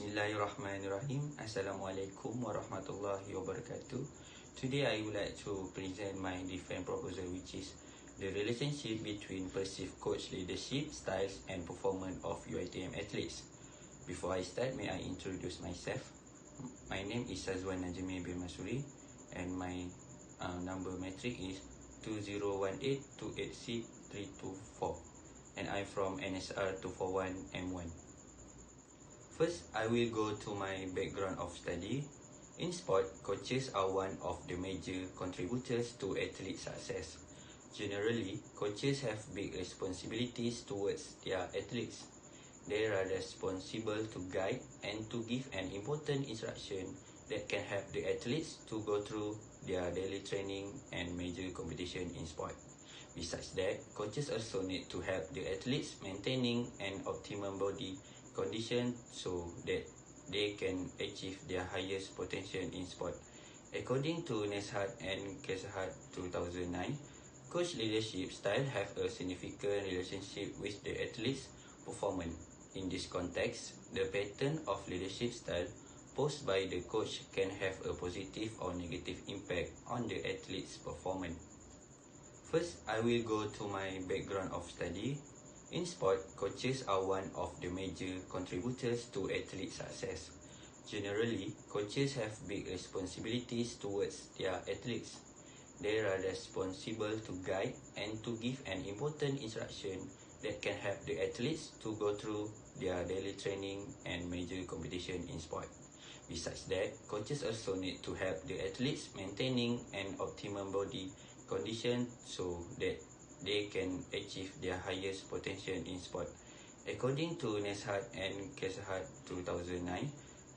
Bismillahirrahmanirrahim. Assalamualaikum warahmatullahi wabarakatuh. Today I would like to present my different proposal, which is the relationship between perceived coach leadership styles and performance of UiTM athletes. Before I start, may I introduce myself? My name is Sazwan Najmi bin Masuri and my number metric is 2018286324 and I'm from SRT603 M1. First, I will go to my background of study. In sport, coaches are one of the major contributors to athlete success. Generally, coaches have big responsibilities towards their athletes. They are responsible to guide and to give an important instruction that can help the athletes to go through their daily training and major competition in sport. Besides that, coaches also need to help the athletes maintaining an optimum body condition so that they can achieve their highest potential in sport. According to Neshat and Keshat 2009, coach leadership style have a significant relationship with the athlete's performance. In this context, the pattern of leadership style posed by the coach can have a positive or negative impact on the athlete's performance. First, I will go to my background of study. In sport, coaches are one of the major contributors to athlete success. Generally, coaches have big responsibilities towards their athletes. They are responsible to guide and to give an important instruction that can help the athletes to go through their daily training and major competition in sport. Besides that, coaches also need to help the athletes maintaining an optimum body condition so that they can achieve their highest potential in sport. According to Neshat and Keshat 2009,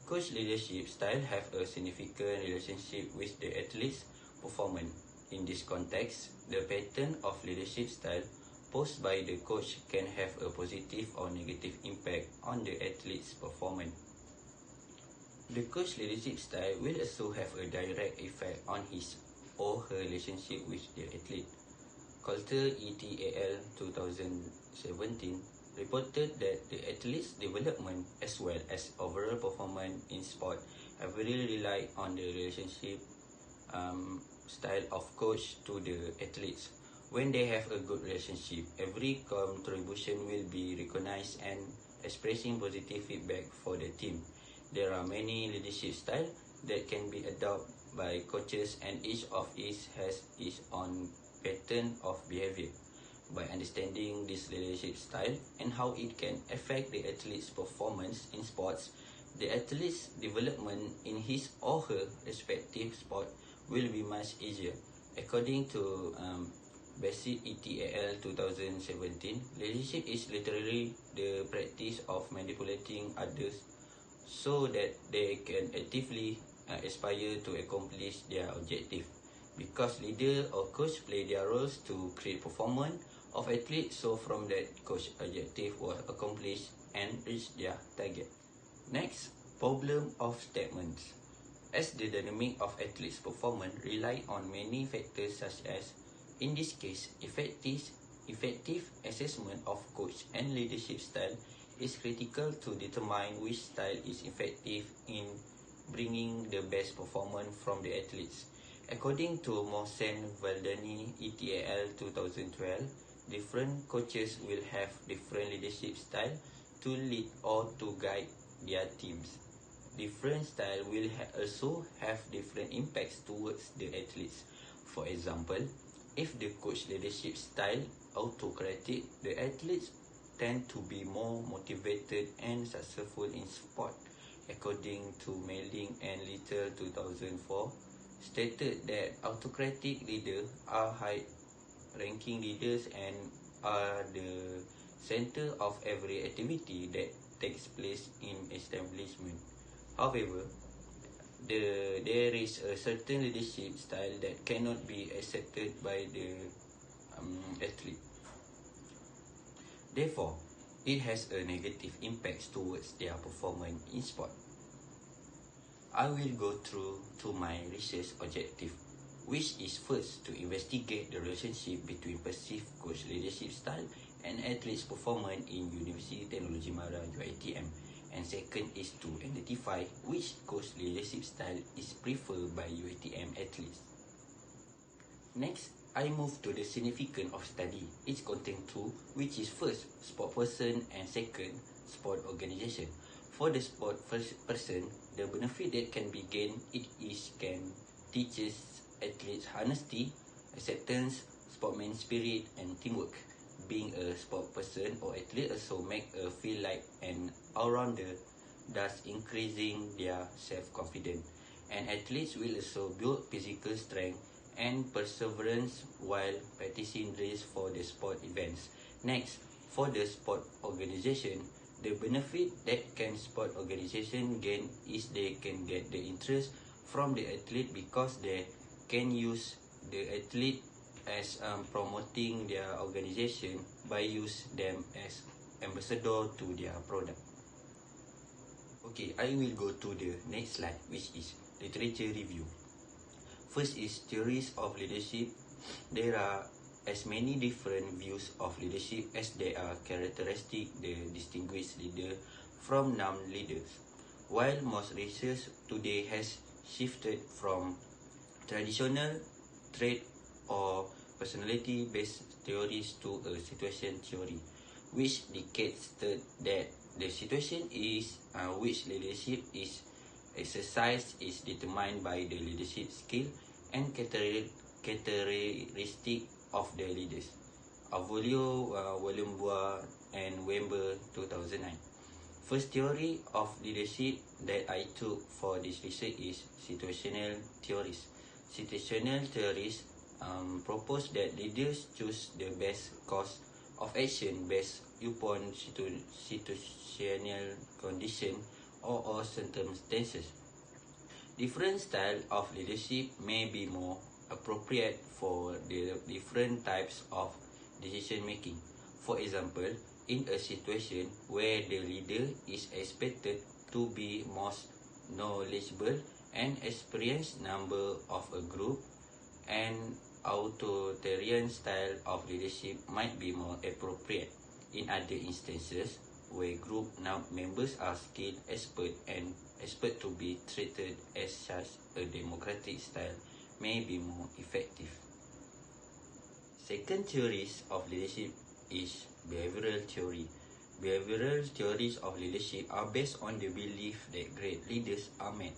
coach leadership style have a significant relationship with the athlete's performance. In this context, the pattern of leadership style posed by the coach can have a positive or negative impact on the athlete's performance. The coach leadership style will also have a direct effect on his or her relationship with the athlete. Coulter et al. 2017 reported that the athlete's development as well as overall performance in sport heavily relied on the relationship style of coach to the athletes. When they have a good relationship, every contribution will be recognized and expressing positive feedback for the team. There are many leadership styles that can be adopted by coaches, and each of these has its own pattern of behavior. By understanding this leadership style and how it can affect the athlete's performance in sports, the athlete's development in his or her respective sport will be much easier. According to Bassett et al. 2017, leadership is literally the practice of manipulating others so that they can actively aspire to accomplish their objective. Because leader or coach play their roles to create performance of athletes, so from that coach objective was accomplished and reach their target. Next, problem of statements. As the dynamic of athletes' performance rely on many factors such as, in this case, effective assessment of coach and leadership style is critical to determine which style is effective in bringing the best performance from the athletes. According to Mohsen Valdani et al. 2012, different coaches will have different leadership style to lead or to guide their teams. Different style will also have different impacts towards the athletes. For example, if the coach leadership style autocratic, the athletes tend to be more motivated and successful in sport. According to Meling and Little 2004, stated that autocratic leaders are high-ranking leaders and are the center of every activity that takes place in establishment. However, there is a certain leadership style that cannot be accepted by the athlete. Therefore, it has a negative impact towards their performance in sport. I will go through to my research objective, which is first to investigate the relationship between perceived coach leadership style and athletes' performance in University Teknologi Mara UiTM, and second is to identify which coach leadership style is preferred by UiTM athletes. Next, I move to the significance of study. It contains two, which is first, sport person, and second, sport organization. For the sport person, the benefit that can be gained, it is can teaches athletes honesty, acceptance, sportsman spirit, and teamwork. Being a sport person or athlete also make a feel like an all-rounder, thus increasing their self-confidence. And athletes will also build physical strength and perseverance while practicing race for the sport events. Next, for the sport organization, the benefit that can sport organization gain is they can get the interest from the athlete because they can use the athlete as promoting their organization by use them as ambassador to their product. Okay, I will go to the next slide, which is literature review. First is theories of leadership. There are as many different views of leadership as there are characteristics that distinguish leader from non-leaders. While most research today has shifted from traditional trait or personality-based theories to a situation theory, which dictates that the situation is which leadership is exercised is determined by the leadership skill and characteristic of the leaders. Avolio, Wallenbois, and Wember 2009. First theory of leadership that I took for this research is situational theories. Situational theories propose that leaders choose the best course of action based upon situational condition or circumstances. Different style of leadership may be more appropriate for the different types of decision making. For example, in a situation where the leader is expected to be most knowledgeable and experienced member of a group, an authoritarian style of leadership might be more appropriate. In other instances, where group members are skilled, expert to be treated as such, a democratic style may be more effective. Second theories of leadership is behavioral theory. Behavioral theories of leadership are based on the belief that great leaders are made,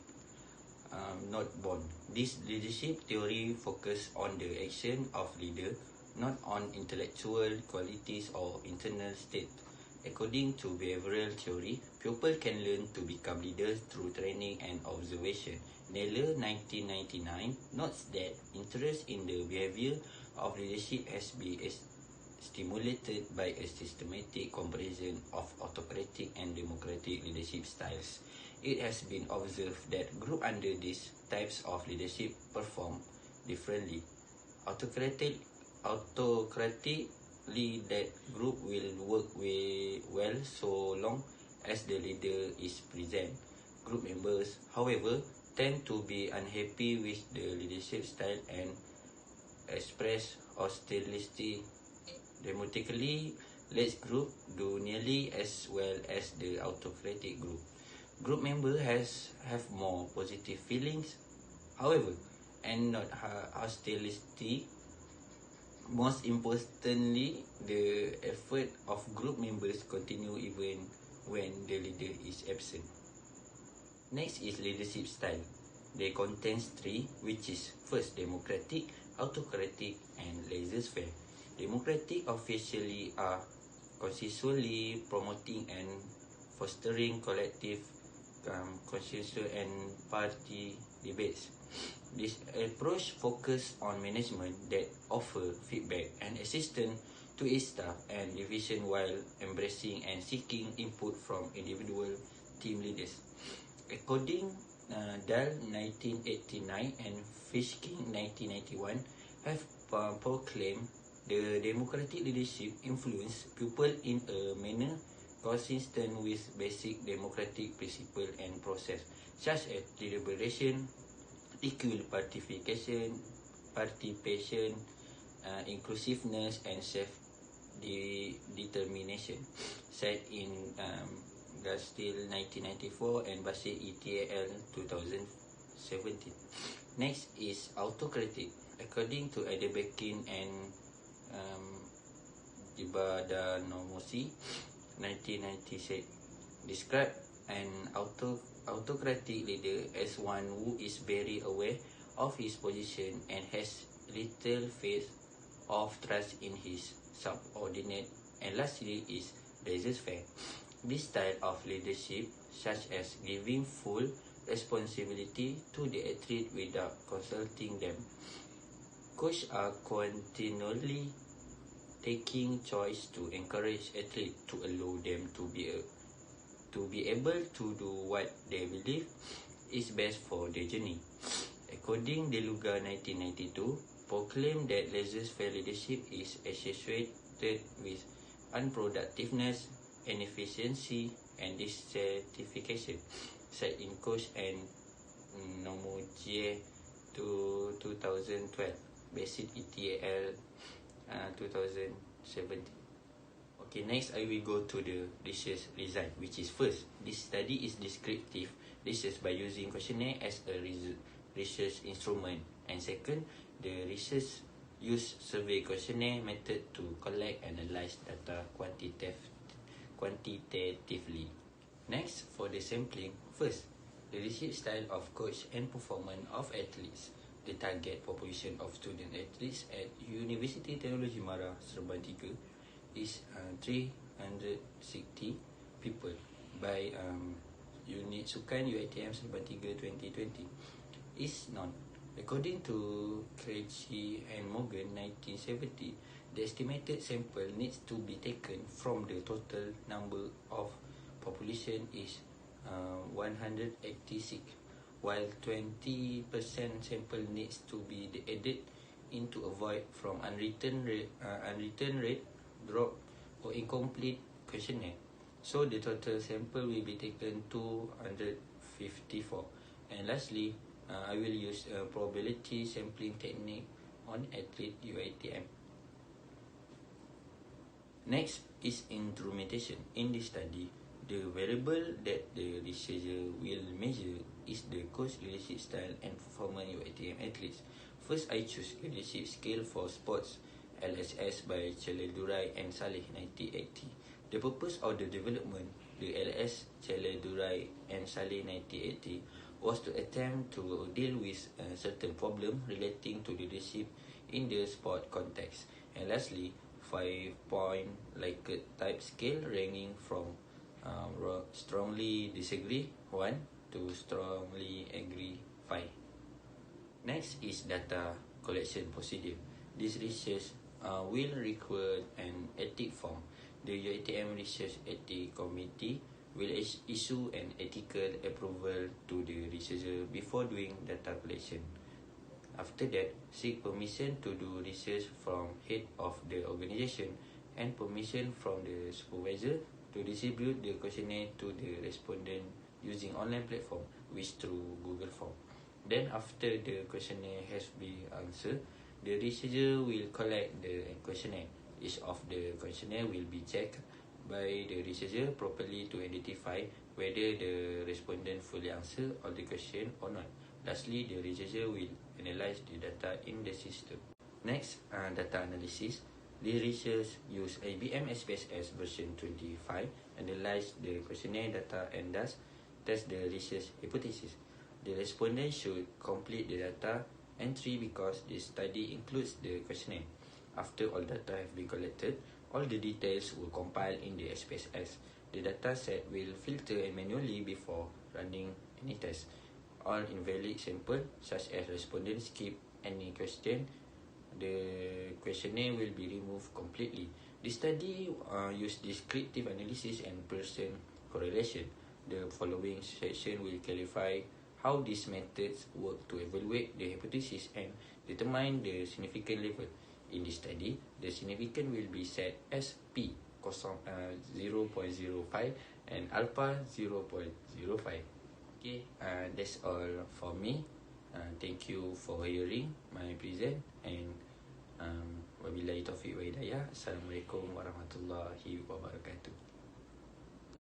not born. This leadership theory focuses on the action of leader, not on intellectual qualities or internal state. According to behavioral theory, people can learn to become leaders through training and observation. Naylor, 1999, notes that interest in the behavior of leadership has been stimulated by a systematic comparison of autocratic and democratic leadership styles. It has been observed that groups under these types of leadership perform differently. Autocratically, that group will work well so long as the leader is present. Group members, however, tend to be unhappy with the leadership style and express hostility. Democratically led group do nearly as well as the autocratic group. Group members have more positive feelings, however, and not hostility. Most importantly, the effort of group members continue even when the leader is absent. Next is leadership style. They contains three, which is first democratic, autocratic, and laissez-faire. Democratic officially are consistently promoting and fostering collective consensus and party debates. This approach focuses on management that offer feedback and assistance to its staff and division while embracing and seeking input from individual team leaders. According Dahl 1989 and Fishkin 1991 have proclaimed the democratic leadership influence people in a manner consistent with basic democratic principles and process, such as deliberation, equal participation, inclusiveness, and self-determination, said in Gas Steel 1994, and Basir ETAL 2017. Next is autocratic. According to Adebakin and Ibadanomosi 1996, describe an autocratic leader as one who is very aware of his position and has little faith or trust in his subordinate. And lastly is laissez-faire. This style of leadership, such as giving full responsibility to the athlete without consulting them. Coaches are continually taking choice to encourage athletes to allow them to be able to do what they believe is best for their journey. According to Deluga 1992, proclaimed that laissez-faire leadership is associated with unproductiveness, inefficiency, and dissatisfaction, said in Coach and Nomojie to 2012, Basic ETAL 2017. Okay, next I will go to the research result, which is first, this study is descriptive research by using questionnaire as a research instrument, and second, the research use survey questionnaire method to collect and analyze data quantitatively. Next, for the sampling, first, the research style of coach and performance of athletes. The target population of student athletes at University Teknologi Mara Serban 3 is 360 people by Unit Sukan UiTM Serban 3 2020 is known. According to Krejci and Morgan 1970, the estimated sample needs to be taken from the total number of population is 186, while 20% sample needs to be added in to avoid from unwritten rate drop or incomplete questionnaire. So the total sample will be taken 254. And lastly, I will use a probability sampling technique on athlete UiTM. Next is instrumentation. In this study, the variable that the researcher will measure is the coach leadership style and performance UiTM athletes. First, I choose leadership scale for sports LSS by Cheledurai and Saleh 1980. The purpose of the development, the LS Cheledurai and Saleh 1980, was to attempt to deal with a certain problem relating to leadership in the sport context. And lastly, 5-point Likert type scale ranging from strongly disagree 1 to strongly agree 5. Next is data collection procedure. This research will require an ethic form. The UiTM Research Ethics Committee will issue an ethical approval to the researcher before doing data collection. After that, seek permission to do research from head of the organization and permission from the supervisor to distribute the questionnaire to the respondent using online platform, which through Google Form. Then after the questionnaire has been answered, the researcher will collect the questionnaire. Each of the questionnaire will be checked by the researcher properly to identify whether the respondent fully answered all the question or not. Lastly, the researcher will analyze the data in the system. Next, data analysis. The research use IBM SPSS version 25, analyze the questionnaire data and thus test the research hypothesis. The respondent should complete the data entry because the study includes the questionnaire. After all data have been collected, all the details will compile in the SPSS. The data set will filter manually before running any test. All invalid sample, such as respondents skip any question, the questionnaire will be removed completely. The study use descriptive analysis and Pearson correlation. The following section will clarify how these methods work to evaluate the hypothesis and determine the significant level. In this study, the significance will be set as P 0.05 and alpha 0.05. Okay, that's all for me. Thank you for hearing my present, and wabillahi taufiq wa hidayah. Assalamualaikum warahmatullahi wabarakatuh.